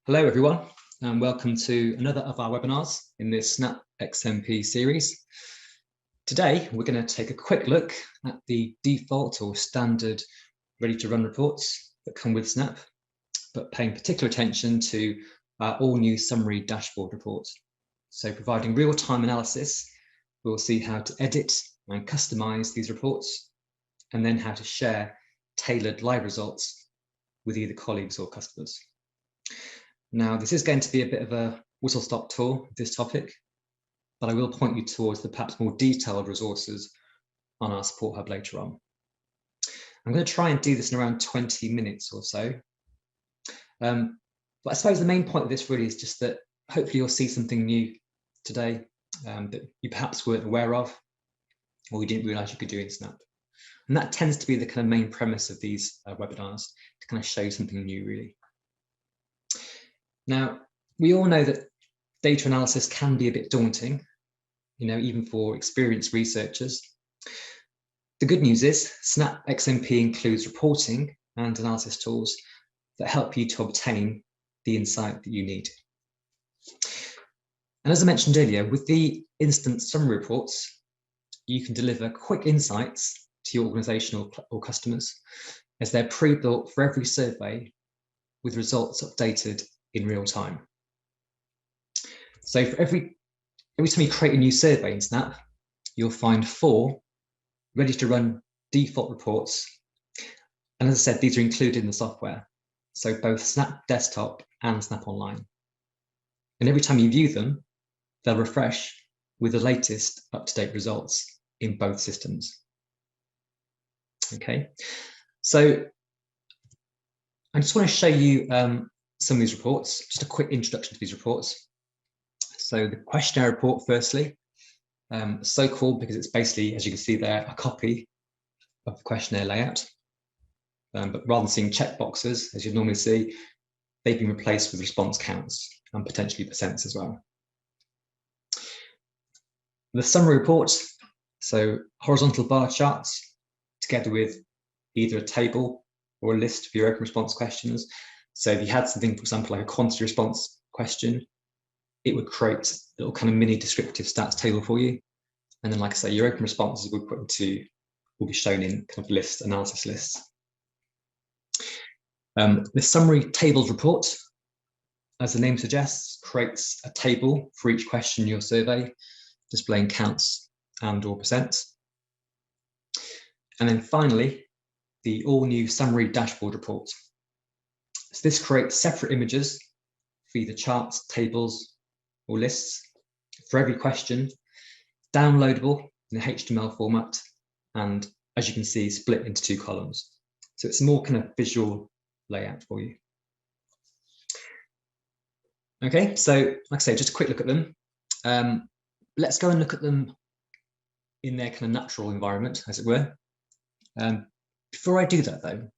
Hello everyone, and welcome to another of our webinars in this Snap XMP series. Today, we're going to take a quick look at the default or standard ready-to-run reports that come with Snap, but paying particular attention to our all-new summary dashboard reports. So providing real-time analysis, we'll see how to edit and customize these reports, and then how to share tailored live results with either colleagues or customers. Now, this is going to be a bit of a whistle-stop tour of this topic, but I will point you towards the perhaps more detailed resources on our support hub later on. I'm going to try and do this in around 20 minutes or so. But I suppose the main point of this really is just that hopefully you'll see something new today that you perhaps weren't aware of, or you didn't realize you could do in Snap. And that tends to be the kind of main premise of these webinars, to kind of show you something new really. Now, we all know that data analysis can be a bit daunting, even for experienced researchers. The good news is Snap XMP includes reporting and analysis tools that help you to obtain the insight that you need. And as I mentioned earlier, with the instant summary reports, you can deliver quick insights to your organization or customers, as they're pre-built for every survey with results updated in real time. So for every time you create a new survey in Snap, you'll find 4 ready to run default reports. And as I said, these are included in the software. So both Snap Desktop and Snap Online. And every time you view them, they'll refresh with the latest up-to-date results in both systems. Okay, so I just want to show you some of these reports, just a quick introduction to these reports. So the questionnaire report, firstly, so called because it's basically, as you can see there, a copy of the questionnaire layout. But rather than seeing checkboxes, as you'd normally see, they've been replaced with response counts and potentially percents as well. The summary report, so horizontal bar charts, together with either a table or a list of your open response questions. So if you had something, for example, like a quantity response question, it would create a little kind of mini descriptive stats table for you. And then, like I say, your open responses will be shown in kind of list analysis lists. The summary tables report, as the name suggests, creates a table for each question in your survey, displaying counts and or percents. And then finally, the all new summary dashboard report. So this creates separate images for either charts, tables, or lists for every question, downloadable in a HTML format, and as you can see, split into 2 columns. So it's a more kind of visual layout for you. Okay, so like I say, just a quick look at them. Let's go and look at them in their kind of natural environment, as it were. Before I do that, though,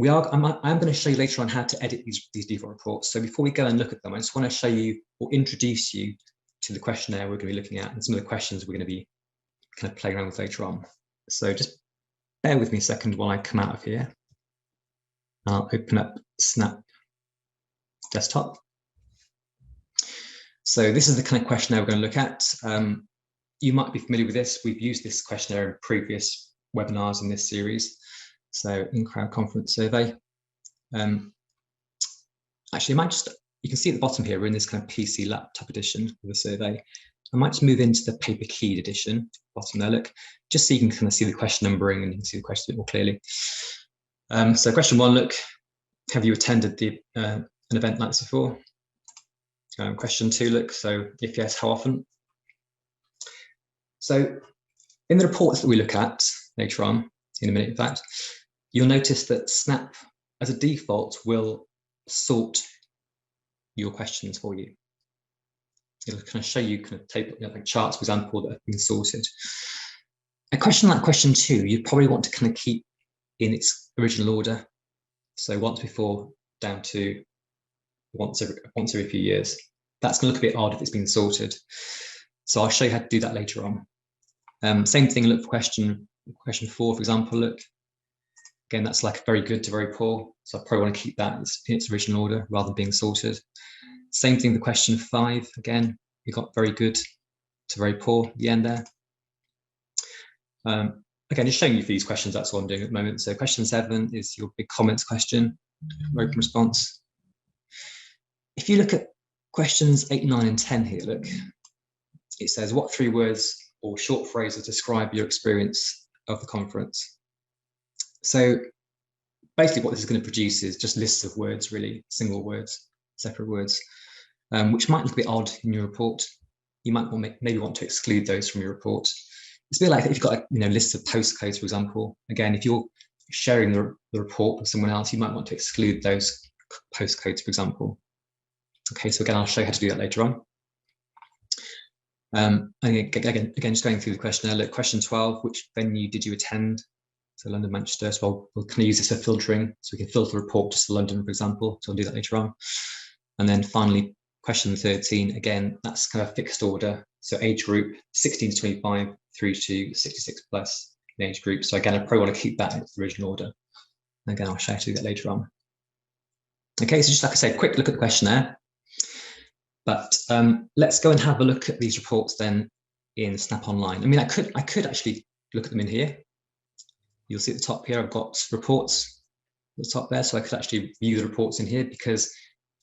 I'm going to show you later on how to edit these default reports. So before we go and look at them, I just want to show you or introduce you to the questionnaire we're going to be looking at and some of the questions we're going to be kind of playing around with later on. So just bear with me a second while I come out of here. I'll open up Snap Desktop. So this is the kind of questionnaire we're going to look at. You might be familiar with this. We've used this questionnaire in previous webinars in this series. So in-crowd conference survey. Actually, you can see at the bottom here, we're in this kind of PC laptop edition of the survey. I might just move into the paper keyed edition, bottom there, look, just so you can kind of see the question numbering and you can see the question a bit more clearly. So question 1, look, have you attended an event like this before? Question 2, look, so if yes, how often? So in the reports that we look at later on, in a minute in fact, you'll notice that Snap, as a default, will sort your questions for you. It'll kind of show you kind of table, like charts, for example, that have been sorted. A question like question 2, you'd probably want to kind of keep in its original order. So once before down to once every few years. That's going to look a bit odd if it's been sorted. So I'll show you how to do that later on. Same thing, look for question 4, for example, look. Again, that's like very good to very poor. So I probably want to keep that in its original order rather than being sorted. Same thing with question 5. Again, you got very good to very poor at the end there. Again, just showing you these questions, that's what I'm doing at the moment. So question 7 is your big comments question, open response. If you look at questions 8, 9, and 10 here, look, it says, what 3 words or short phrases describe your experience of the conference? So basically what this is going to produce is just lists of words, really, single words, separate words, which might look a bit odd in your report. You might maybe want to exclude those from your report. It's a bit like if you've got a list of postcodes, for example. Again, if you're sharing the report with someone else, you might want to exclude those postcodes, for example. Okay, so again, I'll show you how to do that later on. Again, just going through the questionnaire, look, question 12, which venue did you attend? So London, Manchester. So we'll kind of use this for filtering. So we can filter the report just to London, for example. So I'll do that later on. And then finally, question 13, again, that's kind of fixed order. So age group 16 to 25 through to 66 plus in age group. So again, I probably want to keep that in its original order. And again, I'll show you that later on. Okay, so just like I said, quick look at the questionnaire. But let's go and have a look at these reports then in Snap Online. I mean, I could actually look at them in here. You'll see at the top here, I've got reports at the top there. So I could actually view the reports in here because,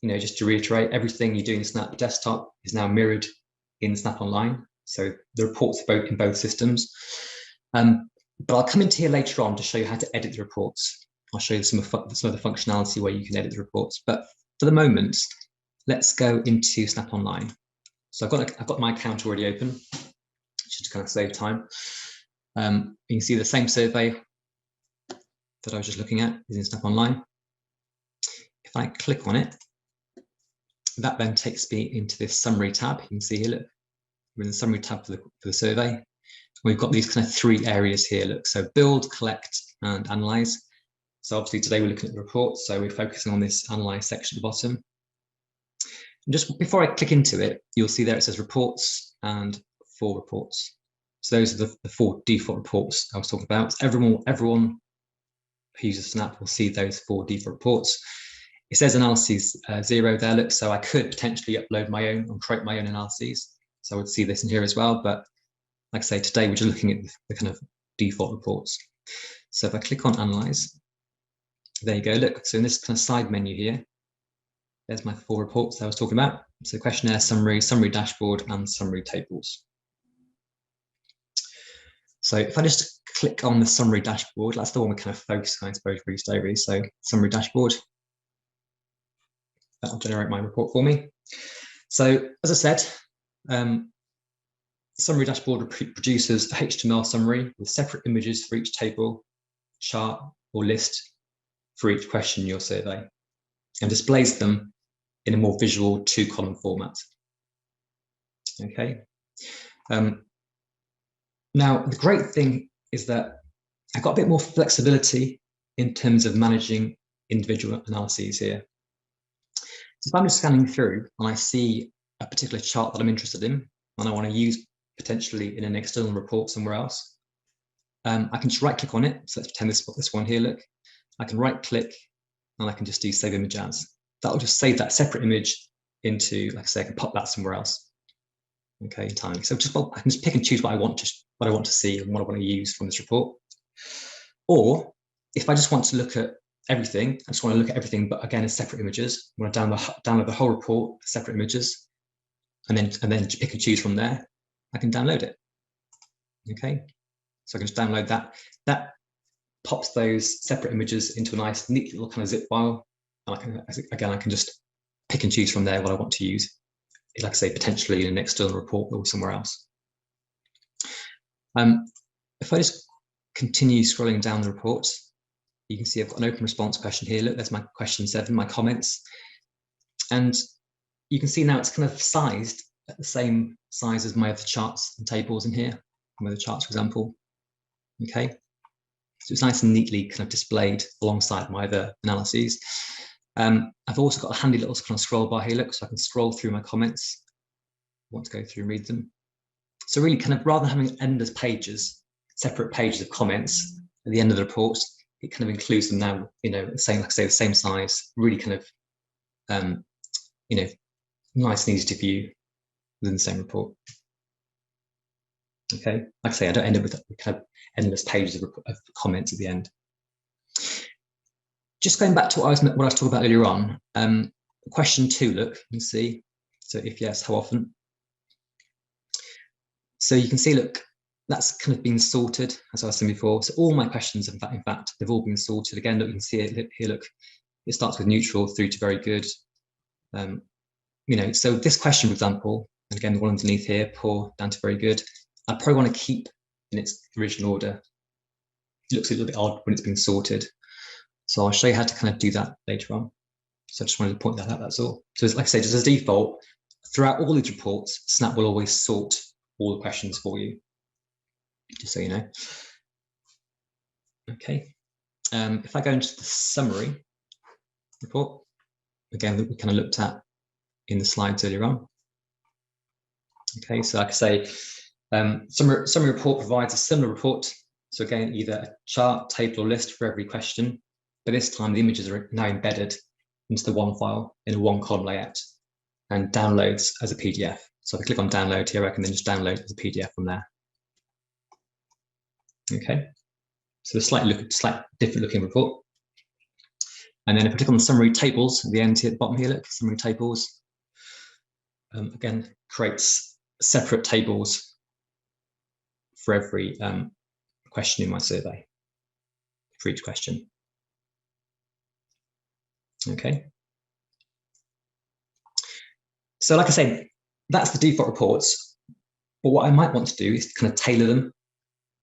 just to reiterate, everything you do in Snap Desktop is now mirrored in Snap Online. So the reports are both in both systems. But I'll come into here later on to show you how to edit the reports. I'll show you some of the functionality where you can edit the reports. But for the moment, let's go into Snap Online. So I've got my account already open, just to kind of save time. You can see the same survey that I was just looking at is in Snap Online. If I click on it, that then takes me into this summary tab. You can see here, look, we're in the summary tab for the survey. We've got these kind of 3 areas here, look, so build, collect, and analyze. So obviously today we're looking at the reports, so we're focusing on this analyze section at the bottom. And just before I click into it, you'll see there it says reports and 4 reports. So those are the 4 default reports I was talking about. Everyone who uses Snap will see those 4 default reports. It says analyses 0 there, look, so I could potentially upload my own and create my own analyses. So I would see this in here as well, but like I say, today we're just looking at the kind of default reports. So if I click on Analyze, there you go, look, so in this kind of side menu here, there's my 4 reports that I was talking about. So questionnaire, summary, summary dashboard, and summary tables. So if I just click on the summary dashboard, that's the one we kind of focus on, I suppose, for today, really. So summary dashboard, that'll generate my report for me. So as I said, summary dashboard produces a HTML summary with separate images for each table, chart, or list for each question in your survey, and displays them in a more visual 2-column format. Okay. Now, the great thing is that I've got a bit more flexibility in terms of managing individual analyses here. So if I'm just scanning through and I see a particular chart that I'm interested in, and I want to use potentially in an external report somewhere else, I can just right-click on it. So let's pretend this one here, look. I can right-click and I can just do Save Image As. That'll just save that separate image into, like I say, I can pop that somewhere else. Okay, entirely. So I can just pick and choose what I want to see and what I want to use from this report. Or if I just want to look at everything, I just want to look at everything, but again, as separate images. I want to download the whole report, separate images, and then pick and choose from there. I can download it. Okay, so I can just download that. That pops those separate images into a nice, neat little kind of zip file. And I can just pick and choose from there what I want to use. Like I say, potentially in an external report or somewhere else. If I just continue scrolling down the report, you can see I've got an open response question here. Look, there's my question 7, my comments. And you can see now it's kind of sized at the same size as my other charts and tables in here, my other charts, for example. Okay, so it's nice and neatly kind of displayed alongside my other analyses. I've also got a handy little kind of scroll bar here, look, so I can scroll through my comments. I want to go through and read them. So really kind of rather than having endless pages, separate pages of comments at the end of the reports, it kind of includes them now, the same, like I say, the same size, really kind of, nice and easy to view within the same report. Okay, like I say, I don't end up with kind of endless pages of comments at the end. Just going back to what I was talking about earlier on, question 2, look, you can see, so if yes, how often? So you can see, look, that's kind of been sorted, as I was saying before. So all my questions, in fact, they've all been sorted. Again, look, you can see it here, look, it starts with neutral through to very good. So this question, for example, and again, the one underneath here, poor down to very good, I probably want to keep in its original order. It looks a little bit odd when it's been sorted. So I'll show you how to kind of do that later on. So I just wanted to point that out, that's all. So like I say, just as default, throughout all these reports, Snap will always sort all the questions for you, just so you know. Okay, if I go into the summary report, again, that we kind of looked at in the slides earlier on. Okay, so like I say, summary report provides a similar report. So again, either a chart, table, or list for every question, but this time the images are now embedded into the one file in a one-column layout and downloads as a PDF. So if I click on download here, I can then just download as a PDF from there. Okay, so a slight different looking report. And then if I click on the summary tables at the end here at the bottom here, look, summary tables, again, creates separate tables for every question in my survey, for each question. Okay. So like I say, that's the default reports. But what I might want to do is kind of tailor them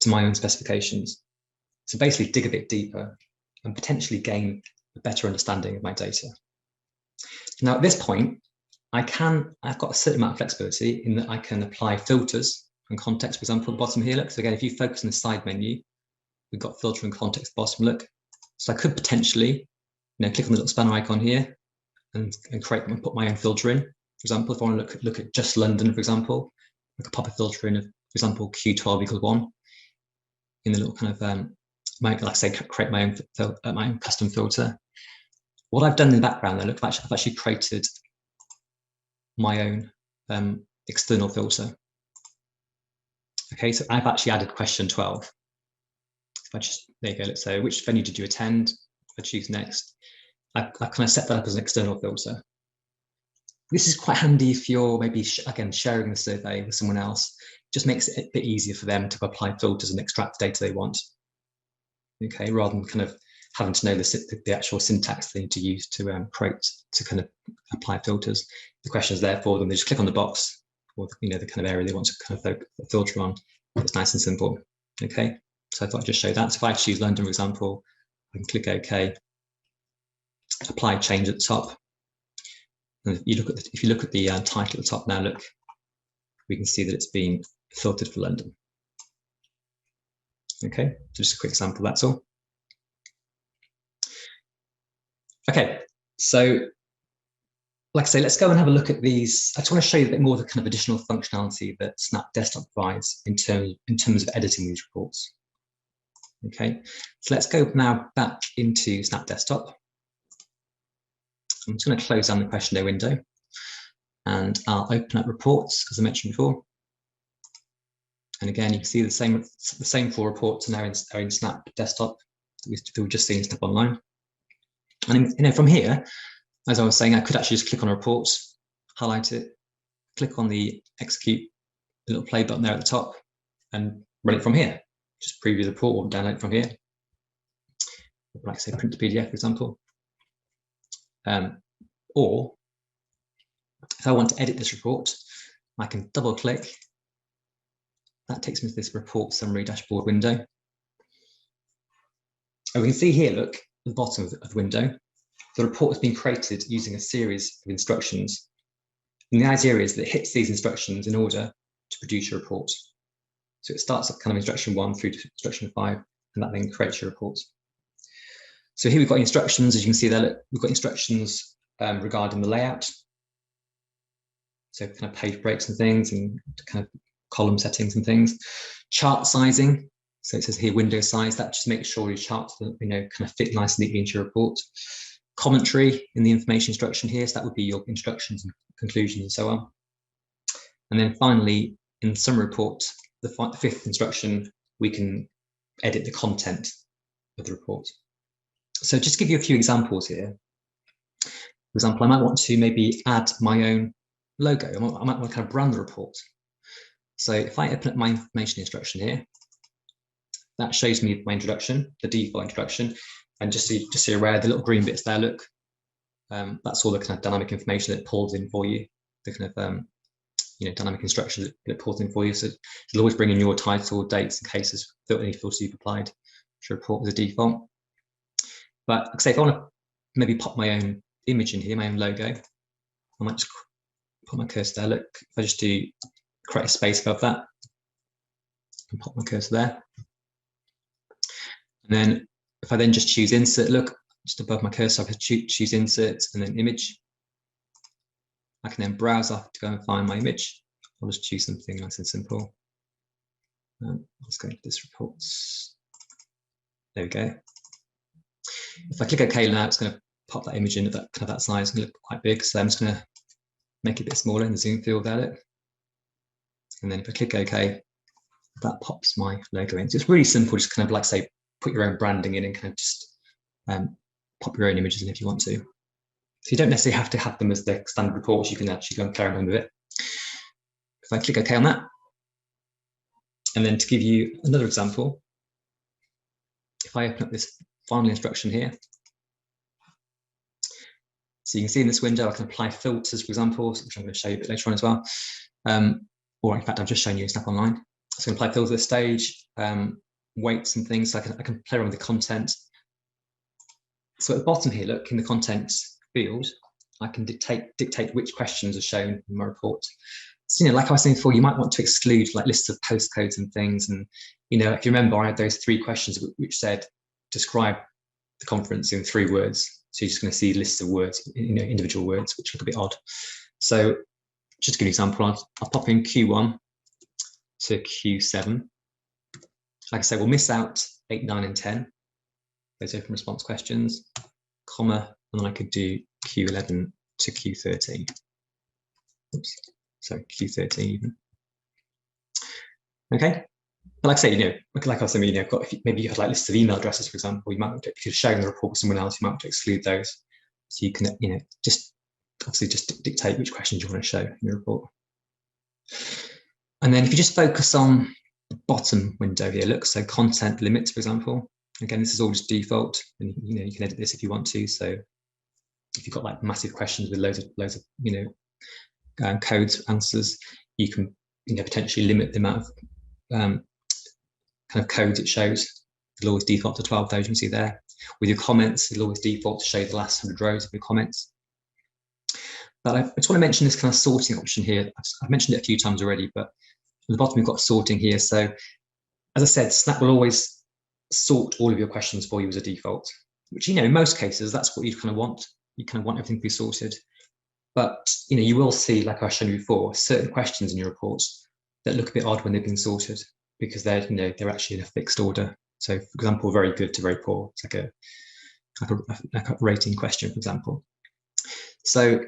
to my own specifications. So basically dig a bit deeper and potentially gain a better understanding of my data. Now at this point, I've got a certain amount of flexibility in that I can apply filters and context, for example, at the bottom here, look. So again, if you focus on the side menu, we've got filter and context at the bottom, look. So I could potentially, click on the little spanner icon here and put my own filter in. For example, if I want to look at just London, for example, I could pop a filter in of, for example, Q12 equals 1 in the little kind of, like I say, create my own custom filter. What I've done in the background there, look, I've actually created my own external filter. Okay, so I've actually added question 12. If I just, there you go, let's say, which venue did you attend? If I choose next, I kind of set that up as an external filter. This is quite handy if you're maybe, again, sharing the survey with someone else. Just makes it a bit easier for them to apply filters and extract the data they want. Okay, rather than kind of having to know the actual syntax they need to use to kind of apply filters. The question is there for them. They just click on the box or the kind of area they want to kind of filter on. It's nice and simple. Okay, so I thought I'd just show that. So if I choose London, for example, I can click OK, apply change at the top. And if you look at the title at the top now, look, we can see that it's been filtered for London. Okay, so just a quick example, that's all. Okay, so like I say, let's go and have a look at these. I just want to show you a bit more of the kind of additional functionality that Snap Desktop provides in terms of editing these reports. Okay, so let's go now back into Snap Desktop. I'm just going to close down the questionnaire window and I'll open up reports, as I mentioned before. And again, you can see the same 4 reports are now in Snap Desktop that we've just seen in Snap Online. And from here, as I was saying, I could actually just click on reports, highlight it, click on the execute, the little play button there at the top, and run it from here. Just preview the report or download it from here. Like say print to PDF, for example. Or if I want to edit this report, I can double click. That takes me to this report summary dashboard window. And we can see here, look, at the bottom of the window, the report has been created using a series of instructions. And the idea is that it hits these instructions in order to produce your report. So it starts at kind of instruction 1 through to instruction 5, and that then creates your report. So here we've got instructions, as you can see there, look, we've got instructions regarding the layout. So kind of page breaks and things and kind of column settings and things. Chart sizing, So it says here window size. That just makes sure your charts, kind of fit nice and neatly into your report. Commentary in the information instruction here, so that would be your instructions and conclusions and so on. And then finally, in some report, the fifth instruction, we can edit the content of the report. So just to give you a few examples here. For example, I might want to maybe add my own logo. I might want to kind of brand the report. So if I open up my information instruction here, that shows me my introduction, the default introduction, and just so you're aware, the little green bits there, look, that's all the kind of dynamic information that it pulls in for you, the kind of dynamic instructions that it pulls in for you. So it'll always bring in your title, dates, and cases that any filters you've applied to report as a default. But like I say, if I want to maybe pop my own image in here, my own logo, I might just put my cursor there. Look, if I just do create a space above that and pop my cursor there. And then if I then just choose insert, look, just above my cursor, I can choose insert and then image. I can then browse up to go and find my image. I'll just choose something nice and simple. Let's go into this report. There we go. If I click OK now, it's going to pop that image in at that size. It's going to look quite big, so I'm just going to make it a bit smaller in the zoom field there. And then if I click OK, that pops my logo in. So it's really simple, just kind of like say, put your own branding in and kind of just pop your own images in if you want to. So you don't necessarily have to have them as the standard reports. You can actually go and play around with it. If I click OK on that, and then to give you another example, if I open up this final instruction here, so you can see in this window, I can apply filters, for example, which I'm going to show you a bit later on as well. Or in fact, I'm just showing you in Snap Online. So I can apply filters, stage, weights and things. So I can play around with the content. So at the bottom here, look, in the contents field, I can dictate which questions are shown in my report. So, like I was saying before, you might want to exclude like lists of postcodes and things. And, if you remember, I had those 3 questions which said, describe the conference in 3 words. So you're just going to see lists of words, individual words, which look a bit odd. So just to give you an example, I'll pop in Q1 to Q7. Like I say, we'll miss out 8, 9, and 10. Those open response questions, comma, and then I could do Q11 to Q13. Oops, so Q13 even. Okay, but like I say, like I was saying, maybe you had like lists of email addresses, for example. You might want to, if you're showing the report with someone else, you might want to exclude those. So you can, just obviously just dictate which questions you want to show in your report. And then if you just focus on the bottom window here, look, so content limits, for example. Again, this is all just default, and you can edit this if you want to. So if you've got like massive questions with loads of codes, answers, you can potentially limit the amount of kind of codes it shows. It'll always default to 12 of those you can see there. With your comments, it'll always default to show the last 100 rows of your comments. But I just want to mention this kind of sorting option here. I've mentioned it a few times already, but at the bottom we've got sorting here. So as I said, Snap will always sort all of your questions for you as a default, which in most cases that's what you kind of want. You kind of want everything to be sorted. But you will see, like I've shown you before, certain questions in your reports that look a bit odd when they've been sorted because they're they're actually in a fixed order. So, for example, very good to very poor. It's like a rating question, for example. So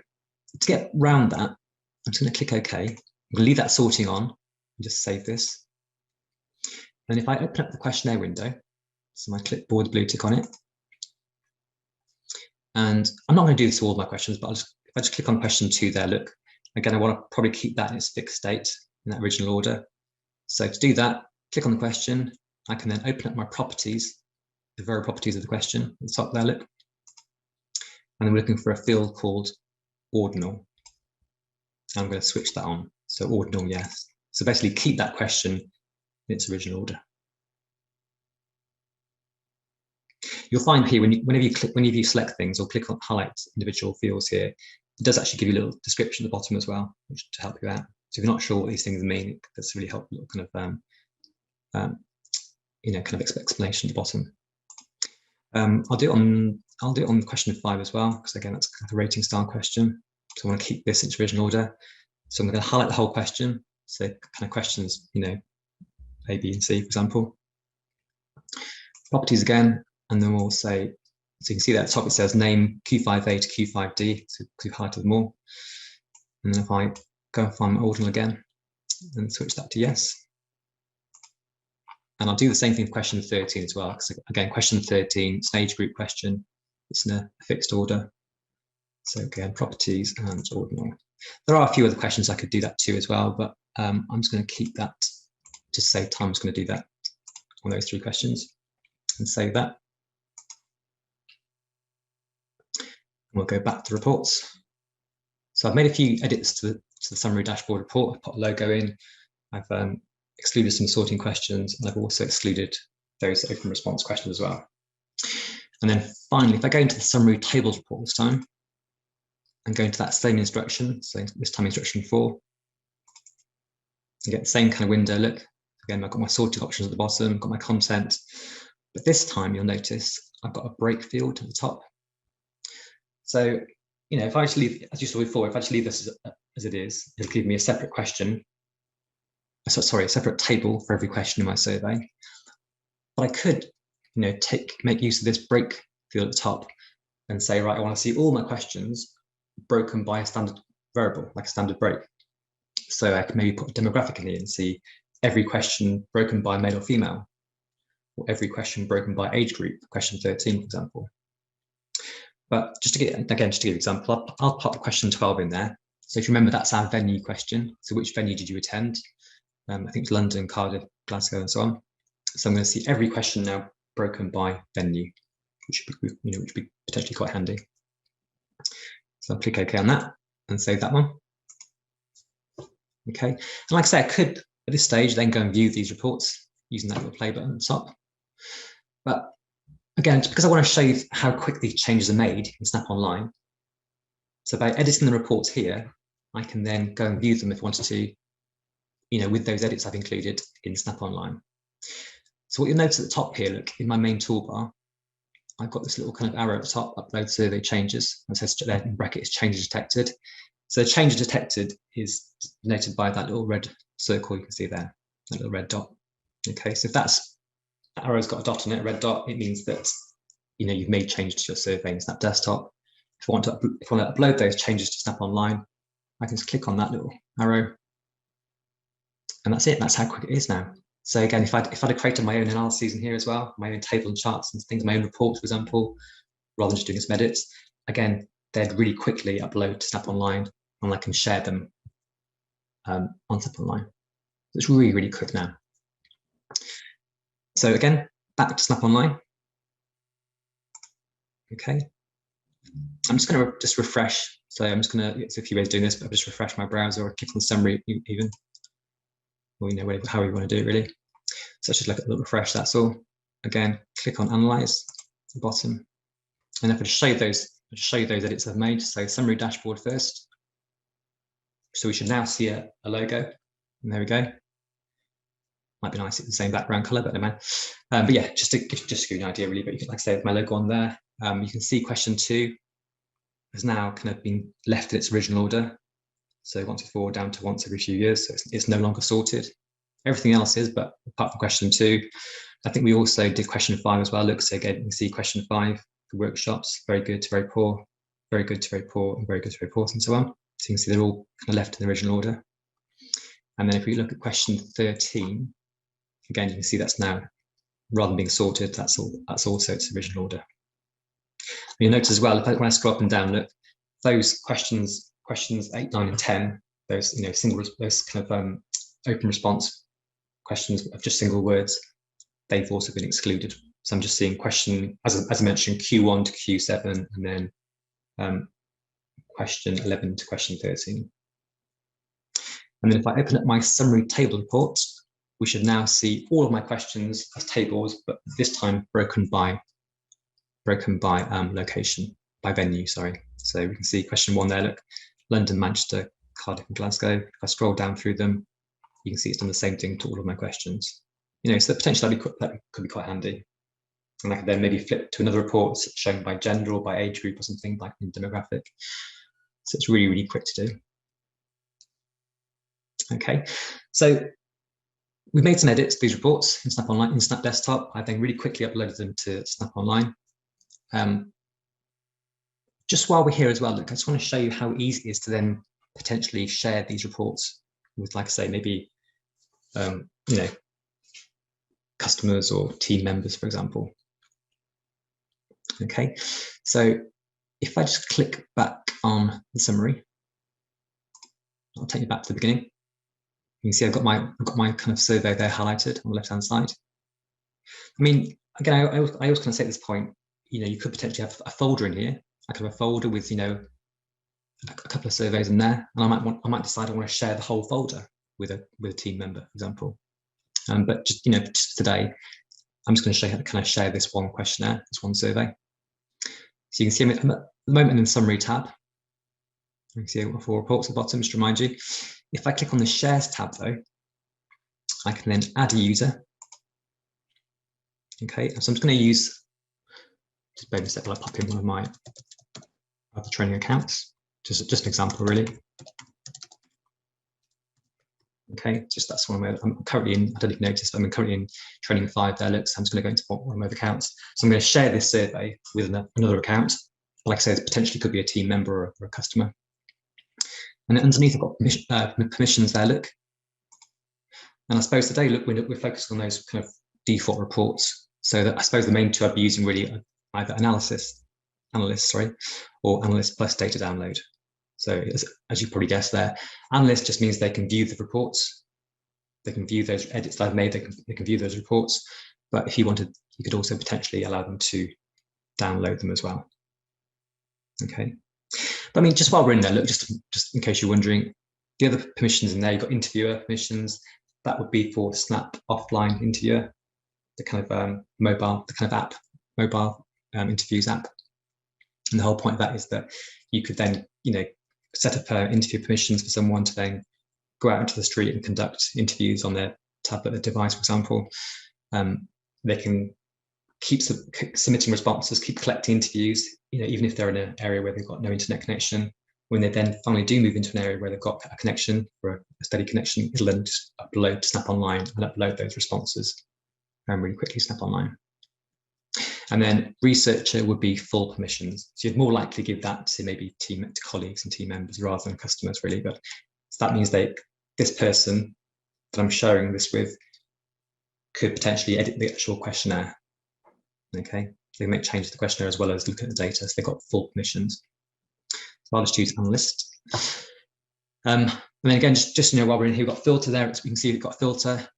to get around that, I'm just going to click OK. I'm going to leave that sorting on and just save this. And if I open up the questionnaire window, so my clipboard blue tick on it, and I'm not going to do this to all of my questions, but if I just click on question 2 there, look, again, I want to probably keep that in its fixed state in that original order. So to do that, click on the question. I can then open up my properties, the very properties of the question at the top there, look. And then we're looking for a field called ordinal. I'm going to switch that on. So ordinal, yes. So basically keep that question in its original order. You'll find here whenever you select things or click on highlight individual fields here, it does actually give you a little description at the bottom as well, which to help you out. So if you're not sure what these things mean, that's really helpful kind of kind of explanation at the bottom. I'll do it on question 5 as well, because again that's kind of a rating style question. So I want to keep this in its original order. So I'm going to highlight the whole question. So kind of questions, A, B, and C, for example. Properties again, and then we'll say, so you can see that at the top it says name Q5A to Q5D, so we've highlighted them all. And then if I go and find my ordinal again and switch that to yes. And I'll do the same thing with question 13 as well, because again, question 13, it's an age group question, it's in a fixed order. So again, properties and ordinal. There are a few other questions I could do that too as well, but I'm just going to keep that to save time. I'm just going to do that on those 3 questions and save that. And we'll go back to reports. So I've made a few edits to the summary dashboard report. I've put a logo in. I've excluded some sorting questions, and I've also excluded those open response questions as well. And then finally, if I go into the summary tables report this time, and go into that same instruction, so this time instruction 4, you get the same kind of window look. Again, I've got my sorting options at the bottom, got my content, but this time you'll notice I've got a break field at the top. So, you know, if I just leave, as you saw before, if I just leave this as it is, it'll give me a separate question, sorry, a separate table for every question in my survey. But I could, you know, make use of this break field at the top and say, right, I want to see all my questions broken by a standard variable, like a standard break. So I can maybe put a demographic in here and see every question broken by male or female, or every question broken by age group, question 13, for example. But just to give an example, I'll pop question 12 in there. So if you remember, that's our venue question. So which venue did you attend? I think it's London, Cardiff, Glasgow, and so on. So I'm going to see every question now broken by venue, which would be potentially quite handy. So I'll click OK on that and save that one. Okay, and like I say, I could at this stage then go and view these reports using that little play button at the top. But again, it's because I want to show you how quickly changes are made in Snap Online. So by editing the reports here, I can then go and view them if I wanted to, you know, with those edits I've included in Snap Online. So what you'll notice at the top here, look, in my main toolbar, I've got this little kind of arrow at the top, upload survey changes, and it says there in brackets, changes detected. So changes detected is denoted by that little red circle you can see there, that little red dot. Okay, so if that arrow's got a dot on it, a red dot, it means that, you know, you've made changes to your survey in Snap Desktop. If I want to upload those changes to Snap Online, I can just click on that little arrow, and that's it. That's how quick it is now. So again, if I'd have created my own analyses in here as well, my own table and charts and things, my own reports, for example, rather than just doing some edits, again, they'd really quickly upload to Snap Online, and I can share them on Snap Online. It's really, really quick now. So again, back to Snap Online. Okay. I'm just going to refresh. So I'm just going to, it's a few ways of doing this, but I'll just refresh my browser or click on the summary even. Or, you know, however you want to do it really. So let's just look at a little refresh, that's all. Again, click on Analyze at the bottom. And if I just show you those edits I've made. So summary dashboard first. So we should now see a logo. And there we go. Might be nice, it's the same background color, but no man. But yeah, just to give you an idea really, but you can, like I say, with my logo on there, you can see question 2 has now kind of been left in its original order. So once before down to once every few years, so it's no longer sorted. Everything else is, but apart from question 2, I think we also did question 5 as well. Look, so again, you can see question 5, the workshops, very good to very poor, very good to very poor, and very good to very poor, and so on. So you can see they're all kind of left in the original order. And then if we look at question 13, again, you can see that's now, rather than being sorted, that's also its original order. And you'll notice as well, when I scroll up and down, look, those questions 8, 9, and 10, those, you know, those kind of open response questions of just single words, they've also been excluded. So I'm just seeing question, as I mentioned, Q1 to Q7, and then question 11 to question 13. And then if I open up my summary table report, we should now see all of my questions as tables, but this time broken by location, by venue, sorry. So we can see question 1 there, look, London, Manchester, Cardiff, and Glasgow. If I scroll down through them, you can see it's done the same thing to all of my questions. You know, so potentially that could be quite handy. And I could then maybe flip to another report shown by gender or by age group or something, like in demographic. So it's really, really quick to do. Okay, so we made some edits to these reports in Snap Online, in Snap Desktop. I then really quickly uploaded them to Snap Online. Just while we're here as well, look, I just want to show you how easy it is to then potentially share these reports with, like I say, maybe customers or team members, for example. Okay, so if I just click back on the summary, I'll take you back to the beginning. You can see I've got my kind of survey there highlighted on the left-hand side. I mean, again, I always kind of say at this point, you could potentially have a folder in here. I could have a folder with, a couple of surveys in there, and I might decide I want to share the whole folder with a team member, for example. But just today, I'm just going to show you how to kind of share this one questionnaire, this one survey. So you can see I'm at the moment in the summary tab. You can see I've got 4 reports at the bottom, just to remind you. If I click on the shares tab though, I can then add a user. Okay, so I'm just going to use, just wait a second, I'll pop in one of my other training accounts. Just an example, really. Okay, just that's one where I'm currently in. I don't even notice, but I'm currently in training 5 there. Look, so I'm just going to go into one of my accounts. So I'm going to share this survey with another account. Like I said, it potentially could be a team member or a customer. And underneath, I've got permissions there. Look, and I suppose today, look, we're focused on those kind of default reports. So that I suppose the main two I'd be using really are either analyst or analyst plus data download. So as you probably guessed there, analyst just means they can view the reports. They can view those edits that I've made. They can view those reports. But if you wanted, you could also potentially allow them to download them as well. Okay. But I mean, just while we're in there, look, just in case you're wondering, the other permissions in there, you've got interviewer permissions. That would be for Snap Offline Interviewer, the kind of mobile interviews app. And the whole point of that is that you could then, set up interview permissions for someone to then go out into the street and conduct interviews on their tablet or device, for example. They can keep submitting responses, keep collecting interviews, even if they're in an area where they've got no internet connection. When they then finally do move into an area where they've got a connection, or a steady connection, it'll then just upload to Snap Online and upload those responses really quickly, Snap Online. And then researcher would be full permissions. So you'd more likely give that to maybe to colleagues and team members rather than customers, really. But so that means this person that I'm sharing this with could potentially edit the actual questionnaire. Okay, they make changes to the questionnaire as well as look at the data. So they've got full permissions. So I'll just choose analyst. And then again, just while we're in here, we've got filter there. You can see we've got a filter.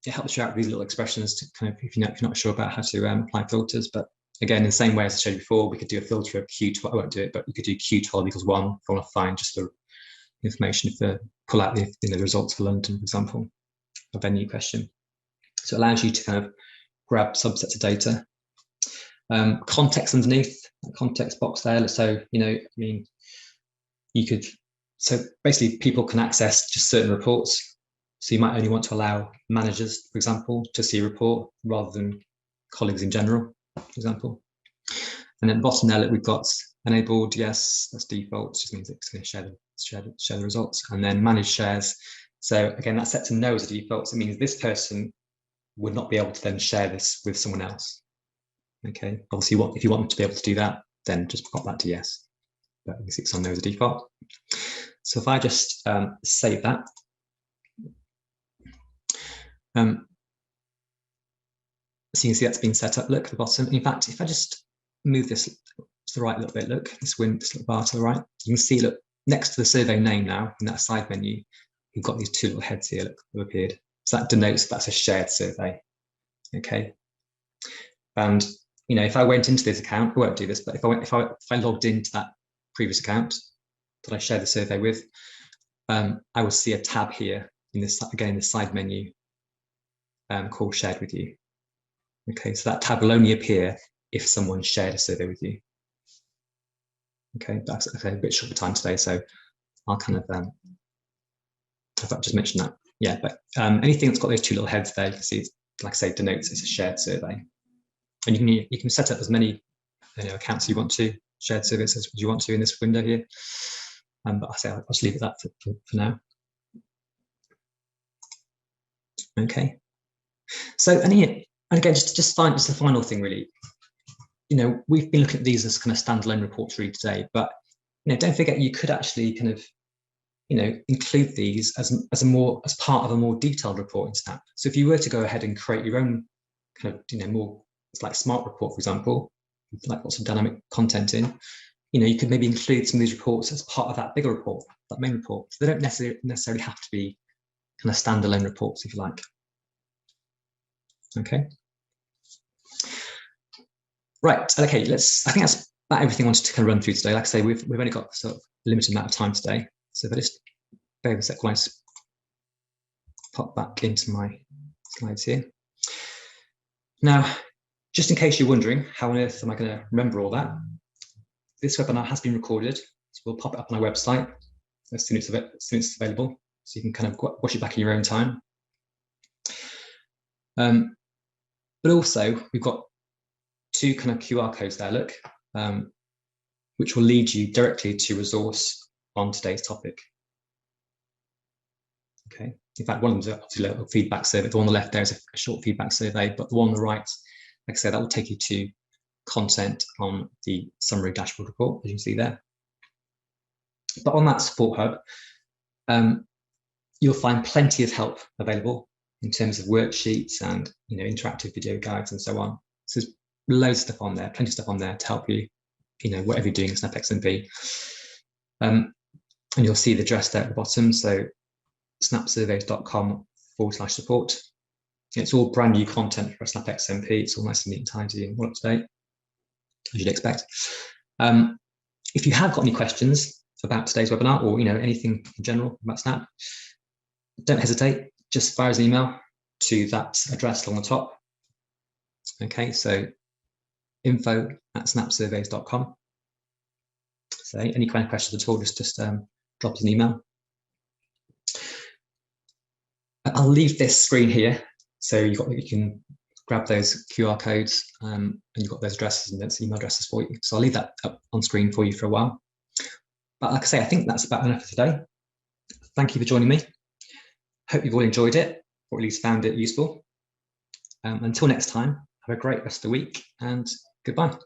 It helps you out with these little expressions to kind of, if you're not sure about how to apply filters. But again, in the same way as I showed before, we could do a filter of Q12. I won't do it, but you could do Q12 equals 1 if you want to find just the information for pull out the results for London, for example, a venue question. So it allows you to kind of grab subsets of data. Context underneath, context box there. So you could. So basically, people can access just certain reports. So you might only want to allow managers, for example, to see a report rather than colleagues in general, for example. And then bottom there, we've got enabled, yes, that's default, which just means it's going to share the results. And then manage shares. So again, that's set to no as a default. So it means this person would not be able to then share this with someone else. Okay, obviously, if you want them to be able to do that, then just pop that to yes. But it's on no as a default. So if I just save that. So you can see that's been set up. Look at the bottom. In fact, if I just move this to the right a little bit, look, this little bar to the right, you can see, look, next to the survey name now in that side menu, you've got these 2 little heads here, look, that have appeared. So that denotes that's a shared survey. Okay. And if I went into this account, I won't do this, but if I logged into that previous account that I shared the survey with, I will see a tab here in this, again, in the side menu called shared with you. Okay, so that tab will only appear if someone shared a survey with you. Okay, that's a bit short of time today, so I'll kind of, I thought I'd just mention that. Yeah, but anything that's got those 2 little heads there, you can see, like I say, denotes it's a shared survey. And you can set up as many accounts you want to, shared surveys as you want to in this window here. But I'll just leave it at that for now. Okay, So, and again, just the final thing, really. We've been looking at these as kind of standalone reports really today, but don't forget you could actually kind of include these as part of a more detailed report in Snap. So if you were to go ahead and create your own kind of more, it's like smart report, for example, like lots of dynamic content in, you could maybe include some of these reports as part of that bigger report, that main report. So they don't necessarily have to be kind of standalone reports, if you like. Okay. Right. Okay. I think that's about everything I wanted to kind of run through today. Like I say, we've only got sort of a limited amount of time today. So if I just bear with a sec while I pop back into my slides here. Now, just in case you're wondering, how on earth am I going to remember all that? This webinar has been recorded, so we'll pop it up on our website as soon as it's available, so you can kind of watch it back in your own time. But also, we've got 2 kind of QR codes there, look, which will lead you directly to resource on today's topic. Okay. In fact, one of them is obviously a feedback survey. The one on the left there is a short feedback survey, but the one on the right, like I said, that will take you to content on the summary dashboard report, as you can see there. But on that support hub, you'll find plenty of help available in terms of worksheets and interactive video guides and so on. So there's loads of stuff on there, plenty of stuff on there to help you, whatever you're doing in Snap XMP. And you'll see the address there at the bottom. So snapsurveys.com/support. It's all brand new content for Snap XMP. It's all nice and neat and tidy and well up to date, as you'd expect. If you have got any questions about today's webinar or anything in general about Snap, don't hesitate. Just fire us an email to that address along the top. Okay, so info@snapsurveys.com. So any kind of questions at all, just drop us an email. I'll leave this screen here, so you can grab those QR codes, and you've got those addresses and those email addresses for you. So I'll leave that up on screen for you for a while. But like I say, I think that's about enough for today. Thank you for joining me. Hope you've all enjoyed it, or at least found it useful. Until next time, have a great rest of the week, and goodbye.